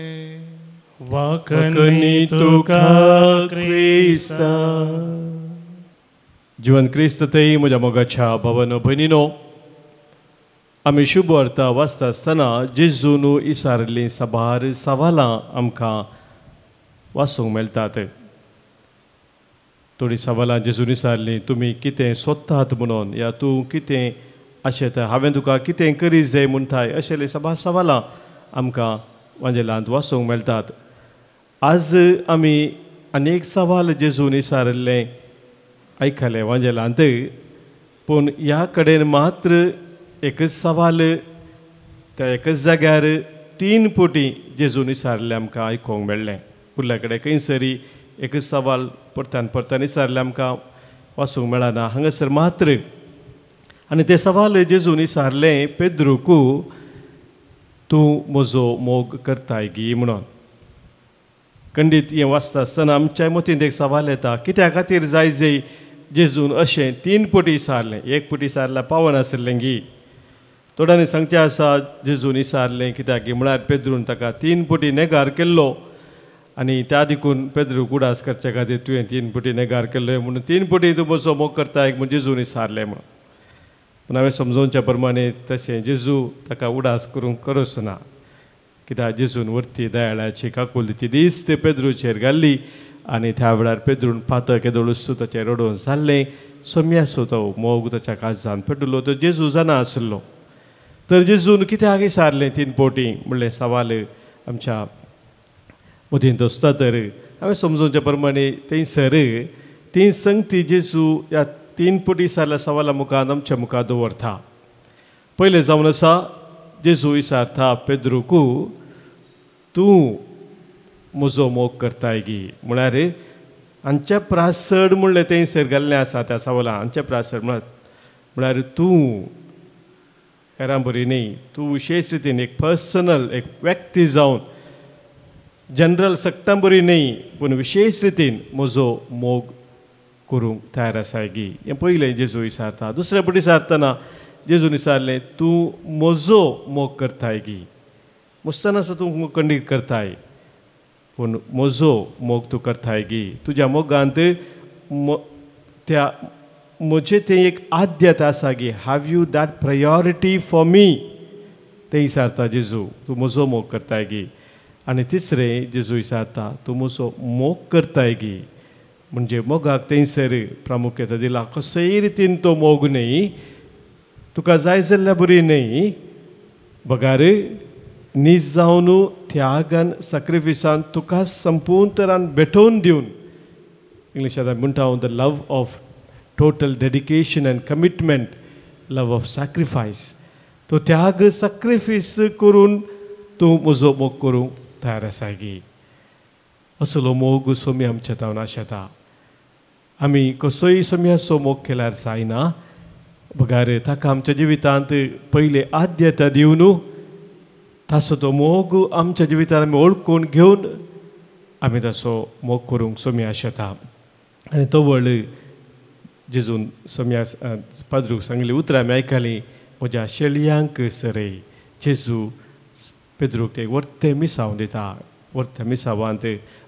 वाकणी तुका क्रिस्ता. जिवन क्रिस्त थंय म्हज्या मोगाच्या भावानो भयणीनो आमी शुभ वार्ता वाचता आसतना जेजून इसारलीं साबार सवालां आमकां वाचूंक मेळटात. थोडीं सवालां जेजून इसारलीं तुमी कितें सोदतात म्हणून या तूं कितें आशेता हांवें तुका कितें करीत जाय म्हणटाय अशेले साबार सवालां आमकां वांजेलांत वाचूंक मेळटात. आज आमी अनेक सवाल जेजून इसारले आयकले वांजेलांत. पूण ह्या कडेन मात्र एकच सवाल त्या एकच जाग्यार 3 फावटी जेजून इसारले आमकां आयकूंक मेळ्ळें. उरल्या कडेन खंयसरी एकच सवाल परतान परतान इसारले आमकां वाचूंक मेळना. हांगासर मात्र आनी ते सवाल जेजून विचारलें पेद्रूक, तूं म्हजो मोग करताय गी म्हणून. खंडीत हें वाचता आसतना आमच्या मतींत एक सवाल येता, कित्या खातीर जाय जेजून अशें 3 पटी विचारलें. 1 पटी विचारल्यार पावनासलें गी. थोड्यांनी सांगचें आसा जेजून विचारलें कित्याक म्हळ्यार पेद्रून ताका 3 पटी नेगार केल्लो आनी त्या देखून पेद्रूक उडास करचे खातीर तुवें 3 पटी नेगार केल्लो म्हणून 3 पटी तूं म्हजो मोग करताय म्हूण जेजून विचारलें म्हणून. पूण हांवें समजोवच्या प्रमाणे तशें जेजू ताका उडास करूंक करूच ना. कित्याक जेजून वरती दयाळाची काकुलती दिस्त पेद्रूचेर घाल्ली आनी त्या वेळार पेद्रून पातळ केदोळूच ताचेर रडोवन जाल्लें. सोम्यासो तो मोग ताच्या काळजांत पेटलो. तो जेजू जाणा आसलो. तर जेजून कित्याक विचारलें 3 पटी म्हणलें सवाल आमच्या मतींत आसता. तर हांवें समजोवच्या प्रमाणे थंयसर 3 संगती जेजू ह्या 3 पटी विचारल्या सवाला मुखार आमच्या मुखार दवरता. पयलें जावन आसा जेजू विचारता पेद्रूक, तूं म्हजो मोग करताय गी. म्हळ्यार हांचे प्रास चड म्हणलें थंयसर घाल्लें आसा त्या सवालां. हांचे प्रास चड म्हळ्यार तूं हेरां बरी न्ही, तूं विशेश रितीन एक पर्सनल एक व्यक्ती जावन जनरल सक्तां बरी न्ही पूण विशेश रितीन म्हजो मोग करूंक तयार आसाय गी. हें पयलें जेजू विचारता. दुसऱ्या पटी विचारतना जेजून विचारलें, तूं म्हजो मोग करताय गी. मुस्तानासो तूं खंडीत करताय पूण म्हजो मोग तूं करताय गी. तुज्या मोगांत त्या म्हजें तें एक आद्यता आसा गी. Have you that priority for me तें विचारता जेजू. तूं म्हजो मोग करताय गी. आनी तिसरें जेजू विचारता, तूं म्हजो मोग करताय गी. म्हणजे मोगाक थंयसर प्रामुख्यता दिला. कसोय रितीन तो मोग न्ही, तुका जाय जाल्यार बरी न्ही, बगार नीज जावन त्यागान सॅक्रिफिसान तुका संपूर्ण तरान भेटोवन दिवन, इंग्लिशांत म्हणटा हांव the love of total dedication end commitment, love of sacrifice. तो त्याग सॅक्रिफीस करून तूं म्हजो मोग करूंक तयार आसाय गी. असलो मोग सोमी आमच्या तावन आशेता. आमी कसोय सोम्याचो मोग केल्यार जायना. बगार ताका आमच्या जिवितांत पयले आद्यता दिवन ताचो तो मोग आमच्या जिवितांत आमी ओळखून घेवन आमी ताचो मोग करूंक सोमी आशेता. आनी तो व्हड जेजून सोम्या पाद्रूक सांगिल्ली उतरां आमी आयकलीं, म्हज्या शेळयांक सरय. जेजू पेद्रूक ते वर्ते मिसांव दिता, वर्ते मिसावांत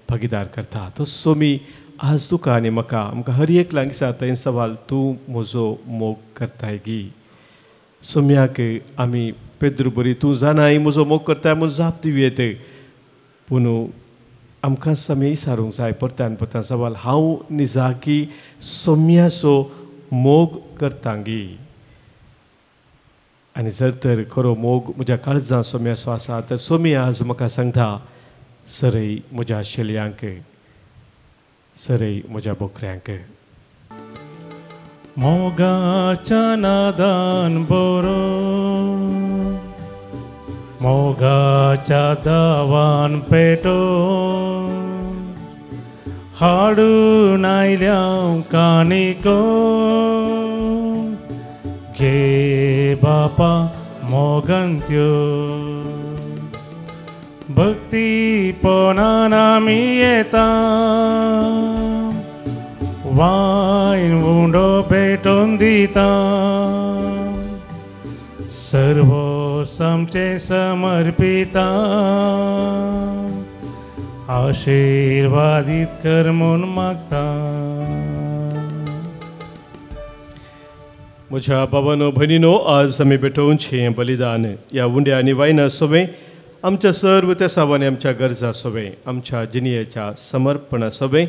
भागीदार करता. तो सोमी आज तुका आनी म्हाका आमकां हर एकल्यांक विचारता हें सवाल, तूं म्हजो मोग करताय गी. सोम्याक आमी पेद्रू बरी तूं जाणाय म्हजो मोग करताय म्हूण जाप दिवयेत. पूण आमकां आमी विचारूंक जाय परत्यान परत्यान सवाल, हांव निजाकी सोम्याचो मोग करतां गी. आनी जर तर खरो मोग म्हज्या काळजांत सोम्याचो आसा तर सोमी आज म्हाका सांगता, सरय म्हज्या शेळयांक, सरय म्हज्या बोकऱ्यांक. मोगाच्या नादान बरो, मोगाच्या दावान पेटो, हाडून आयल्या काणिको, घे बापा मोगंत्यो. भक्तीपणान आमी येता, वायन उंडो भेटोवन दिता, सर्व समचे समर्पिता, आशीर्वादीत कर म्हूण मागता. म्हज्या भावानो भयणीनो, आज आमी भेटोवचें बलिदान ह्या उंड्या आनी वायना सोबे आमच्या सर्व त्या सावांनी आमच्या गरजा सोबे, आमच्या जिणेच्या समर्पणा सोबे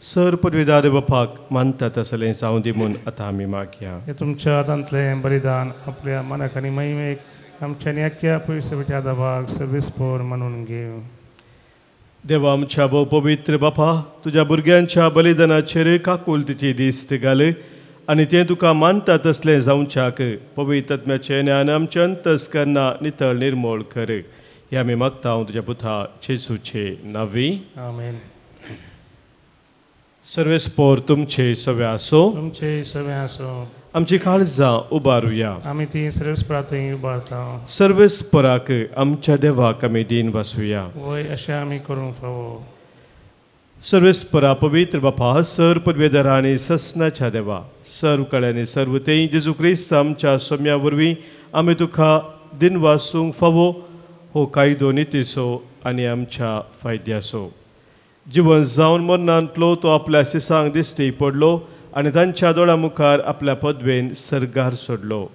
सर पदवीदार बापाक मानतात तसलें जावं दी म्हूण आतां आमी मागया. हे तुमच्या हातांतलें बलिदान आपल्या मनाक आनी महिमेक आमच्या नेक्या पयस विट्या भाग सर्विस्पोर म्हणून घेव. देवा आमच्या भोव पवित्र बापा, तुज्या भुरग्यांच्या बलिदानाचेर काकुलतीची दिस्त घाल आनी तें तुका मानता तसलें जावच्याक पवित्र आत्म्याचें ज्ञान आमच्या अंतस्करणां नितळ निर्मळ कर. हे आमी मागता हांव तुज्या पुता जेजूचे नांवी. आमेन. सर्वेस्पोर तुमचे सवे आसो. तुमचे सवे आसो. आमची काळजां उबारुया. आमी ती सर्वेस्परांतय उबारता. सर्वेस्पराक आमच्या देवाक आमी दिन बसूया. वय अशें आमी करूंक फावो. सर्वेस्परा पवित्र बापा, सर पदवेदारा आनी ससनाच्या देवा, सर्व कळ्यांनी सर्व तें जेजू क्रिस्त आमच्या सोम्या वरवीं आमी तुका दिन वासूंक फावो हो कायदो नितीचो आनी आमच्या फायद्याचो. जिवन जावन मरणांतलो तो आपल्या शिसांक दिश्टी पडलो आनी तांच्या दोळ्या मुखार आपल्या पदवेन सर्गार सोडलो.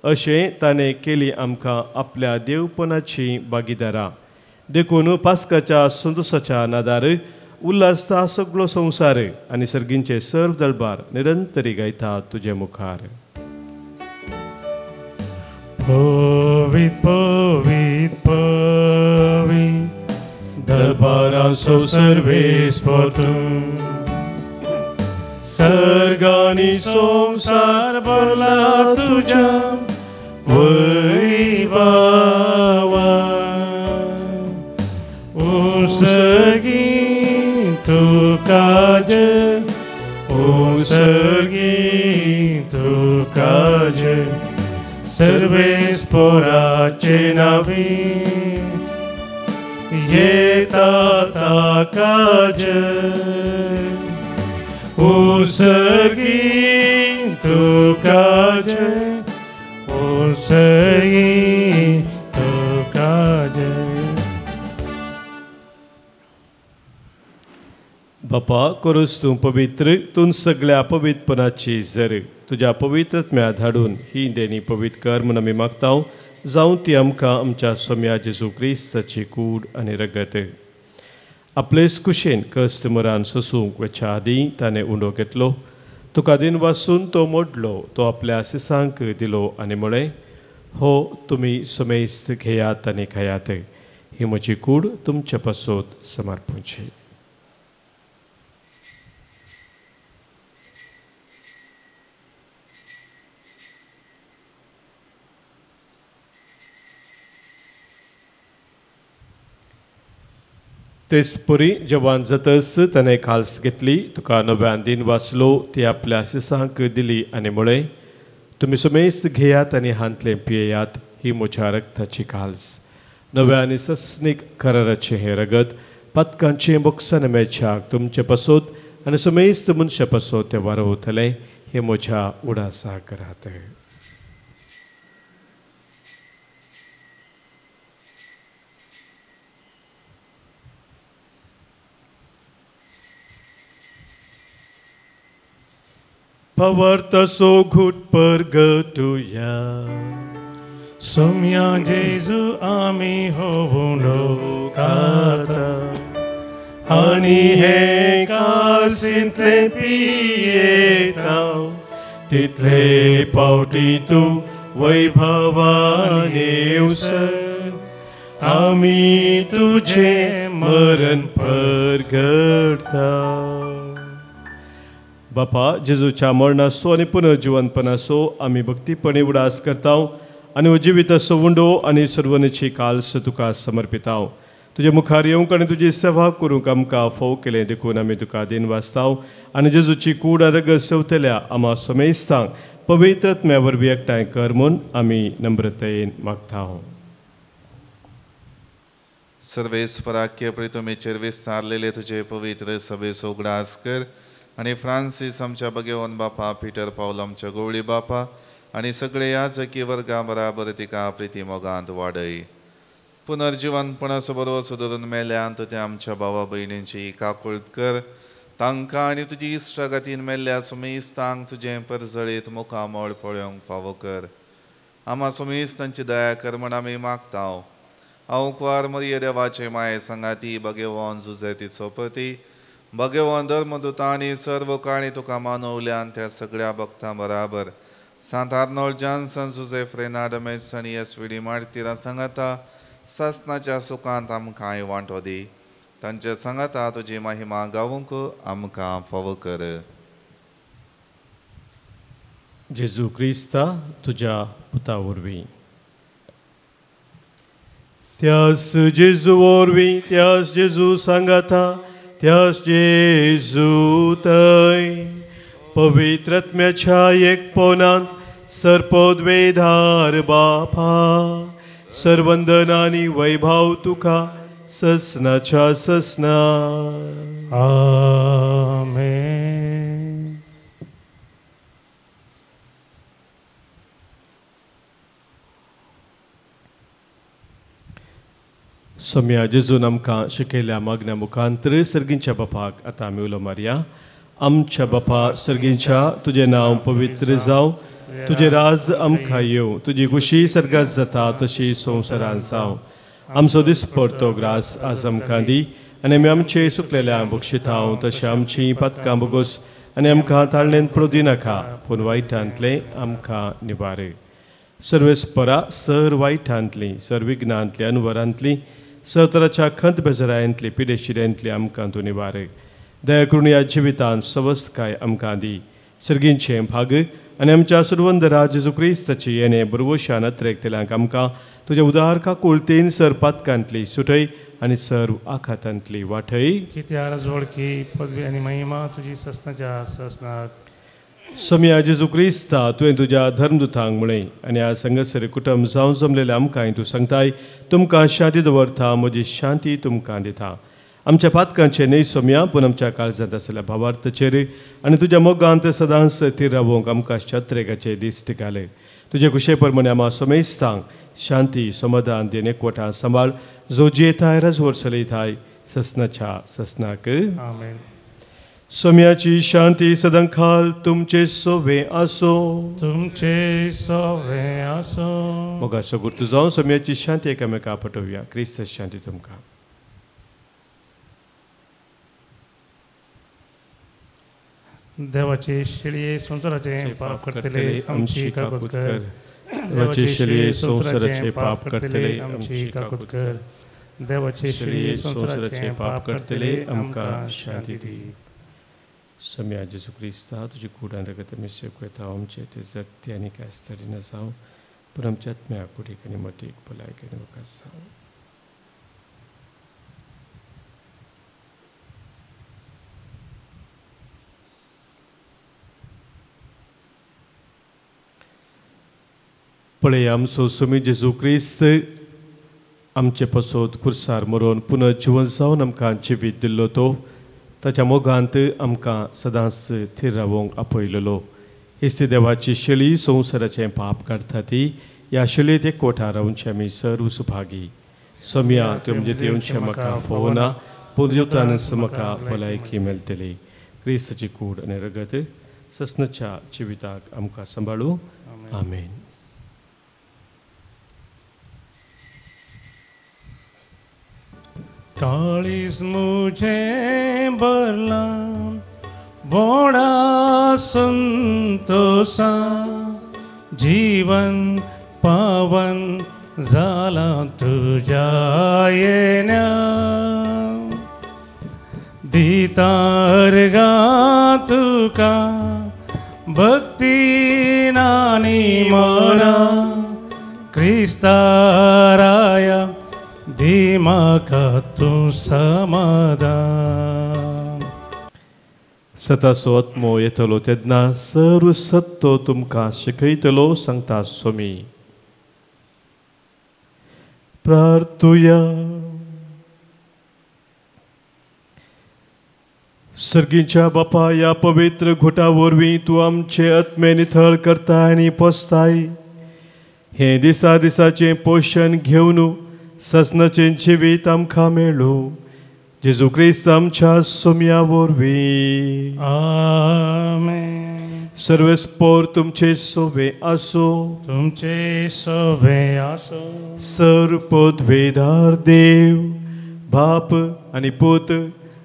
अशें ताणें केली आमकां आपल्या देवपणाची भागीदारां. देखून पास्काच्या संतोशाच्या नादार उल्हासता सगळो संवसार आनी सर्गींचे सर्व दळबार निरंतरी गायता तुजे मुखार. पवित पवित पवित दरबारांचो सर्वेस्पर तूं, सर्गांनी संवसार भरला तुज्या वैभवा. उसगी तुका जय, उसगी तुका जय. सर्वेस्पराचे नावी येता ताका जय. उसगी तुका जय, उसगी तुका जय. बापा, करूस तूं पवित्र, तूं सगळ्या पवित्रपणाची झर. तुज्या पवित्रत्म्या धाडून ही देणी पवित्र कर म्हूण आमी मागतांव. जावं ती आमकां आमच्या सोम्या जेजू क्रिस्ताची कूड आनी रगत. आपलेच कुशेन कस्त मरान सोसूंक वेच्या आदीं ताणें उंडो घेतलो. तुका दिन वासून तो मोडलो, तो आपल्या शिसांक दिलो आनी म्हळें, हो तुमी सोमेस्त घेयात आनी खायात. ही म्हजी कूड तुमच्या पासत समर्पूंची. तेच परी जेवण जातस ताणें खाल्स घेतली. तुका नव्यान दिन वाचलो, ती आपल्या शिसांक दिली आनी म्हळें, तुमी सुमेस्त घेयात आनी हांतलें पियेयात. ही म्हज्या रक्ताची खाल्स, नव्या आनी सस्नीक कराराचें हें रगत, पातकांचें बोक्सान मेळच्याक तुमचे पासत आनी सुमेस्त मनशा पासत तें वारवतलें. हें म्हज्या उडासा करात. Pavartaso घुट परगटुया. सोम्या जेजू आमी होवुनो खाता. आनी हे काळसिंतले पियेताव, तितले पावटी तूं वैभवान येवसर. आमी तुझे मरण परगटताव. बापा, जेजूच्या मरणाचो आनी पुनर्जिवनपणाचो आमी भक्तीपणे उडास करताव आनी हो जिविताचो उंडो आनी सर्वनेची काल्स तुका समर्पिताव. तुजे मुखार येवंक आनी तुजी सेवा करूंक आमकां फोव केलें देखून आमी तुका दिन वाचताव आनी जेजूची कूड रगत सेवतल्या आमा सोमेस्तांक पवित्रत्म्या वरवीं एकठांय कर म्हूण आमी नम्रतायेन मागताव. सर्वेस्पराक्य प्रितुमेचेर विस्तारलेले तुजे पवित्र सभेचो उगडास कर आनी फ्रांसीस आमच्या भगेवन बापा, पिटर पावल आमच्या गवळी बापा आनी सगळे याजकी वर्गा बराबर तिका प्रिती मोगांत वाडय. पुनर्जिवनपणाचो बरो सुदरून मेल्यांत ते आमच्या भावा भयणींची काकुळट कर. तांकां आनी तुजी इश्टागतीन मेल्ल्या सुमेस्तांक तुजें परजळीत मुखामळ पळोवंक फावो कर. आमा सुमेस्तांची दया कर म्हण आमी मागताव. हांव कुंवार मरिये देवाचे माये सांगाती, भगेवन जुजेतीचो पती, भगेवन धर्मदूता आनी सर्व काणी तुका मानवल्यान त्या सगळ्या भक्तां बराबर सांत आर्नोल्ड जॉन्सन, जुजेफ रेनार्ड मेट्स आनी एसवीडी मार्तिरां सांगाता सासनाच्या सुखांत आमकांय वांटो दी. तांचे सांगाता तुजी महिमा गावूंक आमकां फावो कर. जेजू क्रिस्ता, तुज्या पुता वरवीं, त्याच जेजू वरवीं, त्याच जेजू सांगाता, त्याच जेजू थंय पवित्रात्म्याच्या एकपणान सर्पोद्वेधार बापा सर्वंदन आनी वैभव तुका ससनाच्या ससना आमेन. सोम्या जेजून आमकां शिकयल्या मागण्या मुखांतर सर्गींच्या बापाक आतां आमी उलो मारया. आमच्या बापा सर्गींच्या तुजें नांव पवित्र जावं, तुजें राज आमकां येवं, तुजी खुशी सर्गात जाता तशी संवसारांत जावं. आमचो दिसपडतो ग्रास आज आमकां दी आनी आमी आमचे सुकलेल्या बक्षितांव तशें आमचीं पातकां बोगोस आनी आमकां ताळणेन पडूं नाका पूण वायटांतले आमकां निबार. सर्वेस्परा सर वायटांतलीं सर विघ्नांतलीं अनवरांतलीं सतराच्या खंत बेजारांतली पिडेशिऱ्यांतली आमकां तूं निबार. दया करून ह्या जिवितांत सवस्तकाय आमकां दी. सर्गींचें भाग आनी आमच्या सुरवंदरा जेजू क्रिस्ताची येणे बरवशान अत्रेकतेल्यांक आमकां तुज्या उदार काकुळतेन सर पातकांतली सुटय आनी सर आखातांतली वाटय. कित्याक जोडकी पदवी आनी महिमा तुजी ससनाच्या ससनाक. सोम्या जेजू क्रिस्ता तुवें तुज्या धर्मदुतांक म्हणय आनी ह्या संगसरी कुटुंब जावं जमलेल्या आमकांय तूं सांगताय तुमकां शांती दवरता, म्हजी शांती तुमकां दिता. आमच्या पातकांचे न्हय सोम्या पूण आमच्या काळजांत आसलेल्या भावार्थाचेर आनी तुज्या मोगांत सदांच थीर रावूंक आमकां शत्रेगाचे दिश्ट घाल. तुजे कुशे प्रमाणे आमी सोमेस्तांक शांती समाधान देन एकवटां सांबाळ जो जियेताय राजवर चलयताय ससनाच्या ससनाक. आमेन. सोम्याची शांती सदांखाल तुमचे सोवे आसो. तुमचे सोवे आसो. मोगाचो गुर्तू जावन सोम्याची शांती एकामेका पटोवया. क्रिस्त शांती तुमकां. देवाचे शिळये संसाराचे पाप करतले आमची काकूत कर. देवाचे शिळये संसाराचे पाप करतले आमची काकूत कर. देवाचे शिळये संसाराचे पाप करतले आमकां शांती दी. सोम्या जेजू क्रिस्ता तुजी कूड आनी रगत आमी शेकयता आमचे ते जगती आनी कास्तरी न जावं पूण आमच्या आत्म्या कुडीक आनी मतीक भलायकी आनी वकास जावं. पळय आमचो सोमी जेजू क्रिस्त आमचे पसोत खुर्सार मरोवन पुनः जिवन जावन आमकां जिवीत दिल्लो तो ताच्या मोगांत आमकां सदांच थीर रावोंक आपयलेलो. इस्ती देवाची शेळी संवसाराचें पाप काडटा ती ह्या शेळयेत एकवटां रावचे आमी सर्व सुभागी. सोम्या त्यो म्हणजे तेवचे म्हाका फोवना पूण जिवतानच म्हाका भलायकी मेळटली. क्रिस्ताची कूड आनी रगत ससनाच्या जिविताक आमकां सांबाळूं. आमेन. काळीज मुझे भरला बोडा संतोषा जीवन पावन झाला तुझ्या येण्या. दिता अर्गा तुका भक्ती नानी मना क्रिस्ताराया दिमाका तू समाधान. सताचो आत्मो येतलो तेन्ना सर्व सत्तो तुमकां शिकयतलो सांगता सोमी. प्रार्थुया. सर्गीच्या बापा ह्या पवित्र घुटा वरवीं तूं आमचे आत्मे नितळ करता आनी पोसताय. हे दिसा दिसाचें पोशण घेवन ससनाचें जिवीत आमकां मेळूं. जेजू क्रिस्त आमच्या सोम्या वरवीं. आमेन. सर्वेस्पोर तुमचे सोवे आसो. तुमचे सोवे आसो. सर्वपदवेदार देव बाप आनी पूत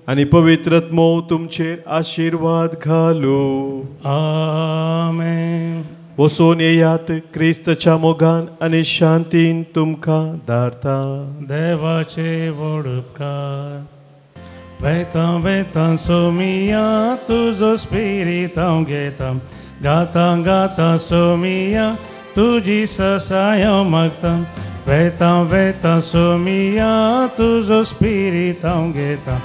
आनी पवित्र आत्मो तुमचेर आशिर्वाद घालूं. आमेन. वसोन येयात क्रिस्ताच्या मोगान आनी शांतीन तुमकां धाडटा. देवाचे व्हड उपकार. वेता वेता सोमिया तुजो स्पिरीट हांव घेता. गाता गाता सोमिया तुजी ससाय मागता. वेता वेता सोमिया तुजो स्पिरीट हांव घेता.